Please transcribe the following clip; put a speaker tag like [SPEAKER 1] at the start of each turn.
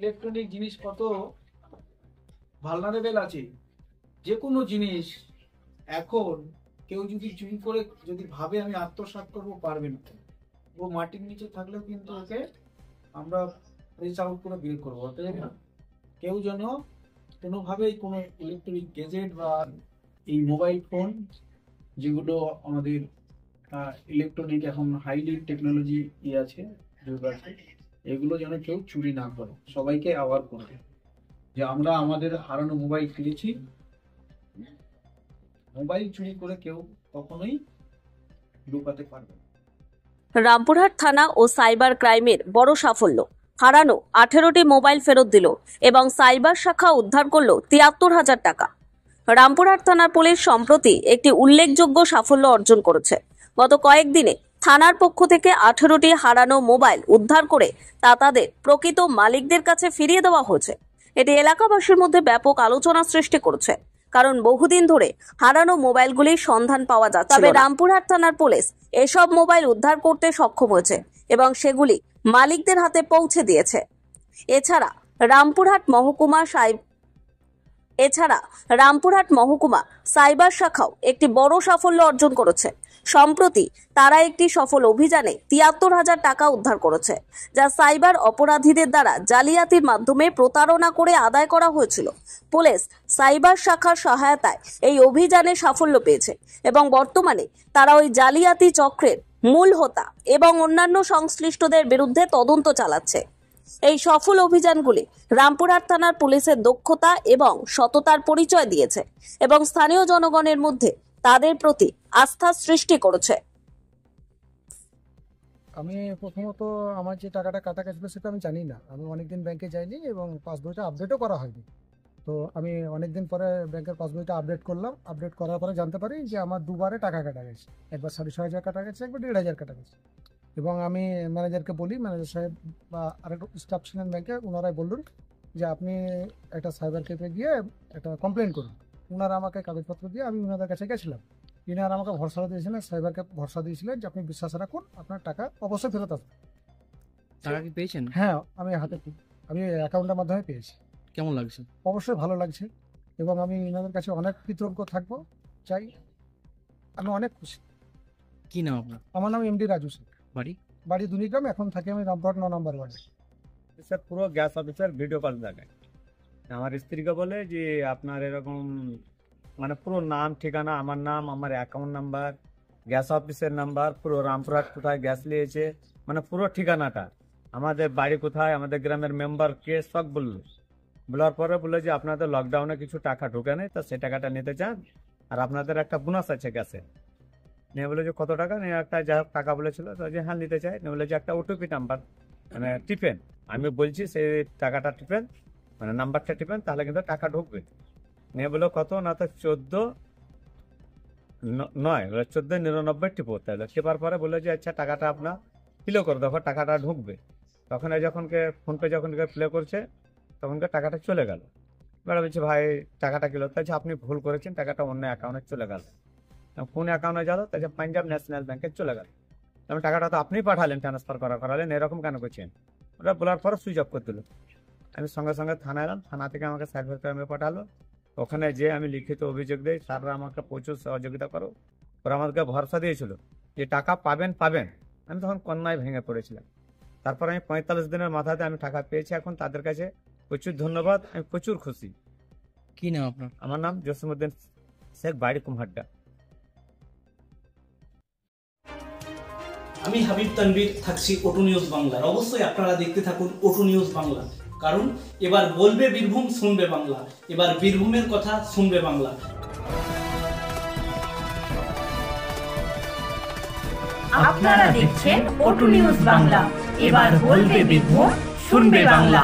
[SPEAKER 1] Electronic জিনিস কত vulnerable আছে। যে কোনো জিনিস এখন কেউ যদি চুরি করে যদি ভাবে আমি আত্মসাৎ করবো, পারবে না। ও মাটির নিচে থাকলেও কিন্তু ওকে আমরা রিচ আউট করে বের করবো। অতএব কেউ যেন কোনোভাবেই কোনো ইলেকট্রনিক গ্যাজেট বা এই মোবাইল ফোন, যেগুলো আমাদের ইলেকট্রনিক এখন হাইলি টেকনোলজি আছে, যুগ আছে, এগুলো যেন কেউ চুরি না করে। সবাইকে অ্যাওয়ার করবে যে আমরা আমাদের হারানো মোবাইল ফিরেছি। মোবাইল চুরি করে কেউ কখনোই লুকাতে পারবে না।
[SPEAKER 2] রামপুরহাট থানা ও সাইবার ক্রাইমের বড় সাফল্য। হারানো 18টি মোবাইল ফেরত দিল এবং সাইবার শাখা উদ্ধার করল 73,000 টাকা। রামপুরহাট থানার পুলিশ সম্প্রতি একটি উল্লেখযোগ্য সাফল্য অর্জন করেছে। গত কয়েকদিনে থানার পক্ষ থেকে 18টি হারানো মোবাইল উদ্ধার করে তা তাদের প্রকৃত মালিকদের কাছে ফিরিয়ে দেওয়া হয়েছে। এটি এলাকাবাসীর মধ্যে ব্যাপক আলোচনা সৃষ্টি করেছে, কারণ বহুদিন ধরে হারানো মোবাইলগুলির সন্ধান পাওয়া যাচ্ছে। তবে রামপুরহাট থানার পুলিশ এসব মোবাইল উদ্ধার করতে সক্ষম হয়েছে এবং সেগুলি মালিকদের হাতে পৌঁছে দিয়েছে। এছাড়া রামপুরহাট মহকুমা সাইবার শাখাও একটি বড় সাফল্য অর্জন করেছে। সম্প্রতি তারা একটি সফল অভিযানে 73,000 টাকা উদ্ধার করেছে, যা সাইবার অপরাধীদের দ্বারা জালিয়াতির মাধ্যমে প্রতারণা করে আদায় করা হয়েছিল। পুলিশ সাইবার শাখার সহায়তায় এই অভিযানে সাফল্য পেয়েছে এবং বর্তমানে তারা ওই জালিয়াতি চক্রের মূল হোতা এবং অন্যান্য সংশ্লিষ্টদের বিরুদ্ধে তদন্ত চালাচ্ছে। এই সফল অভিযানগুলি রামপুরহাট থানার পুলিশের দক্ষতা এবং সততার পরিচয় দিয়েছে এবং স্থানীয় জনগণের মধ্যে তাদের প্রতি আস্থা সৃষ্টি করেছে।
[SPEAKER 3] আমি প্রথমত আমার যে টাকাটা কাটা গেছিল সেটা আমি জানি না। আমি অনেকদিন ব্যাংকে যাইনি এবং পাসবইটা আপডেটও করা হয়নি। তো আমি অনেকদিন পরে ব্যাংকের পাসবইটা আপডেট করলাম। আপডেট করার পরে জানতে পারি যে আমার দুবারে টাকা কাটা গেছে। একবার 6,500 কাটা গেছে, একবার 1,500 কাটা গেছে। এবং আমি ম্যানেজারকে বলি, ম্যানেজার সাহেব বা আরেকটা স্টাফ ছিলেন ব্যাংকে, ওনারাই বললেন যে আপনি একটা সাইবার ক্যাফে গিয়ে একটা কমপ্লেন করুন। ওনারা আমাকে কাগজপত্র দিয়ে আমি ওনাদের কাছে গেছিলাম। ইনারা আমাকে ভরসা দিয়েছিলেন, সাইবারকে ভরসা দিয়েছিলেন যে আপনি বিশ্বাস রাখুন, আপনার টাকা অবশ্যই ফেরত আসবে।
[SPEAKER 4] টাকা কি পেয়েছেন?
[SPEAKER 3] হ্যাঁ, আমি অ্যাকাউন্টের মাধ্যমে পেয়েছি।
[SPEAKER 4] কেমন লাগছে?
[SPEAKER 3] অবশ্যই ভালো লাগছে এবং আমি ইনাদের কাছে অনেক কৃতজ্ঞ থাকবো। চাই আমি অনেক খুশি।
[SPEAKER 4] কি নাম আপনার?
[SPEAKER 3] আমার নাম এমডি রাজু শেখ।
[SPEAKER 4] বাড়ি
[SPEAKER 3] দুনিগ্রাম। এখন থাকি আমি রামপুরহাট 9 নম্বর ওয়ার্ডে।
[SPEAKER 5] স্যার পুরো গ্যাস অফিসার ভিডিও কল দেখায়। আমার স্ত্রীকে বলে যে আপনার এরকম মানে পুরো নাম, ঠিকানা, আমার নাম, আমার অ্যাকাউন্ট নাম্বার, গ্যাস অফিসের নাম্বার, পুরো রামপুরহাট কোথায় গ্যাস নিয়েছে, মানে পুরো ঠিকানাটা, আমাদের বাড়ি কোথায়, আমাদের গ্রামের মেম্বার কে, সব বললো। বলার পরে বলে যে আপনাদের লকডাউনে কিছু টাকা ঢুকে নেই, তা সে টাকাটা নিতে চান, আর আপনাদের একটা বোনাস আছে গ্যাসে। নিয়ে বলে যে কত টাকা? নিয়ে একটা যা হোক টাকা বলেছিল, তো যে হ্যাঁ নিতে চাই। নিয়ে বলে যে একটা ওটিপি নাম্বার মানে টিপেন। আমি বলছি সেই টাকাটা টিপেন, মানে নাম্বারটা টিপেন, তাহলে কিন্তু টাকা ঢুকবে। নিয়ে বলো কত? না তো 1499 টিপো। তাহলে টিপার পরে বলে যে আচ্ছা টাকাটা আপনার প্লে করে দেখো, টাকাটা ঢুকবে। তখন যখনকে ফোনপে যখনকে প্লে করছে তখনকে টাকাটা চলে গেল। এবার বলছে ভাই টাকাটা গেল। তাই আপনি ভুল করেছেন, টাকাটা অন্য অ্যাকাউন্টে চলে গেল। কোন অ্যাকাউন্টে গেল? তাই পাঞ্জাব ন্যাশনাল ব্যাংকে চলে গেল। তবে টাকাটা তো আপনি পাঠালেন, ট্রান্সফার করালেন, এরকম কেন করছেন? ওটা বলার পরে সুইচ অফ করে দিল। আমি সঙ্গে সঙ্গে থানায় এলাম। থানা থেকে আমাকে সাইবার ক্রাইমে পাঠালো। ওখানে যে আমি লিখিত অভিযোগ দিই, স্যাররা আমাকে প্রচুর সহযোগিতা করো। ওরা আমাকে ভরসা দিয়েছিল যে টাকা পাবেন। আমি তখন কন্যায় ভেঙে পড়েছিলাম। তারপর আমি 45 দিনের মাথাতে আমি টাকা পেয়েছি। এখন তাদের কাছে প্রচুর ধন্যবাদ, আমি প্রচুর খুশি।
[SPEAKER 4] কি নাম আপনার?
[SPEAKER 5] আমার নাম জসিমউদ্দিন শেখ, বাড়ি কুমহাড্ডা।
[SPEAKER 6] আমি হাবিব তানভীর, থাকছি ওটু নিউজ বাংলার। অবশ্যই আপনারা দেখতে থাকুন ওটু নিউজ বাংলা, কারণ এবার বলবে বীরভূম, শুনবে বাংলা। এবার বীরভূমের কথা শুনবে বাংলা।
[SPEAKER 7] আপনারা দেখছেন ওটু নিউজ বাংলা। এবার বলবে বীরভূম, শুনবে বাংলা।